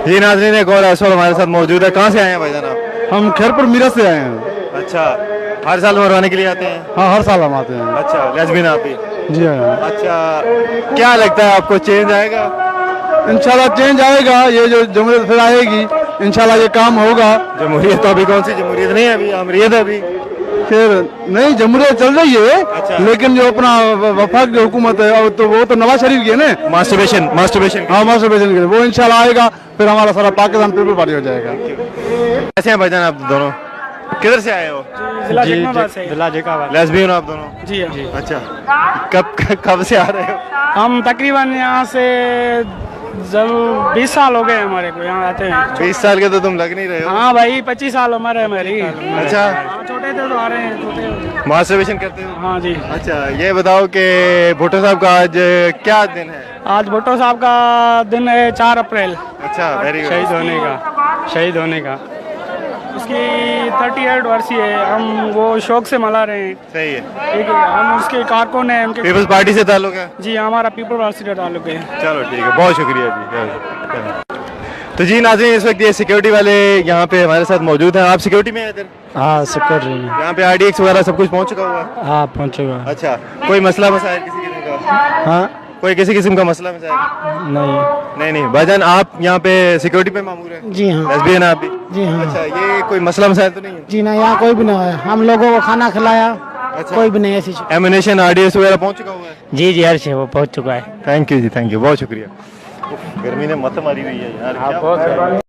जी नाज़रीन, एक और ऐसा हमारे साथ मौजूद है। कहाँ से आए हैं भाईजान आप? हम खैरपुर मीरठ से आए हैं। अच्छा, हर साल मरवाने के लिए आते हैं? हाँ, हर साल हम आते हैं। अच्छा, लेस्बियन आप भी? जी हाँ, अच्छा, क्या लगता है आपको, चेंज आएगा? इंशाल्लाह चेंज आएगा। ये जो जमहूरियत फिर आएगी, इंशाल्लाह ये काम होगा। जमहूरियत तो अभी कौन सी जमहूरियत नहीं है, अभी अमरीयत है अभी। फिर नहीं, जमहूरियत चल रही है। अच्छा। लेकिन जो अपना वफाक जो हुकूमत है, और तो वो तो नवाज शरीफ की है ना। मास्टरबेशन हाँ, मास्टरबेशन के वो इंशाल्लाह आएगा, फिर हमारा सारा पाकिस्तान पीपल पार्टी हो जाएगा। कैसे हैं भाईजान आप दोनों? किधर से आए हो? जिला जहानाबाद से। लेस्बियन हो आप दोनों? जी हाँ। अच्छा, कब से आ रहे हो? हम तकरीबन यहाँ से जब 20 साल हो गए हमारे को यहाँ आते हैं। 20 साल के तो तुम लग नहीं रहे हो। हाँ भाई, 25 साल हमारे हमारी। अच्छा, हाँ, छोटे थे तो आ रहे हैं, छोटे। मास्टरबेशन करते हो? हाँ जी। अच्छा, ये बताओ कि भुट्टो साहब का आज क्या दिन है? आज भुट्टो साहब का दिन है 4 अप्रैल। अच्छा, वेरी गुड। शहीद होने का उसकी 38 वर्षीय है। हम वो शौक से मना रहे हैं। सही है। एक हम उसके कारकुन हैं, उनके। पीपल्स पार्टी से ताल्लुक है? जी, हमारा पीपल पार्टी से ताल्लुक है। चलो ठीक है, बहुत शुक्रिया जी। तो जी नाज़रीन, इस वक्त ये सिक्योरिटी वाले यहाँ पे हमारे साथ मौजूद हैं। आप सिक्योरिटी में हैं इधर? हाँ, सिक्योरिटी में। यहाँ पे RDX वगैरह सब कुछ पहुँच चुका हुआ है? हाँ, पहुँचेगा। अच्छा, कोई मसला मसाइल किसी किस्म का? हाँ, कोई किसी किस्म का मसला मसाइल? नहीं। नहीं भाईजान, आप यहाँ पे सिक्योरिटी पे मामूर हैं? जी हाँ। लेस्बियन आप भी? जी हाँ। अच्छा, ये कोई मसला मसाइल तो नहीं है? जी ना, यहाँ कोई भी नहीं है। हम लोगों को खाना खिलाया, अच्छा, कोई भी नहीं ऐसी चीज। एमिनेशन RDX वगैरह पहुँच चुका हुआ है? जी जी, हर चीज वो पहुँच चुका है। Thank you ji, thank you, बहुत शुक्रिया। गर्मी ने मत मारी हुई है यार, क्या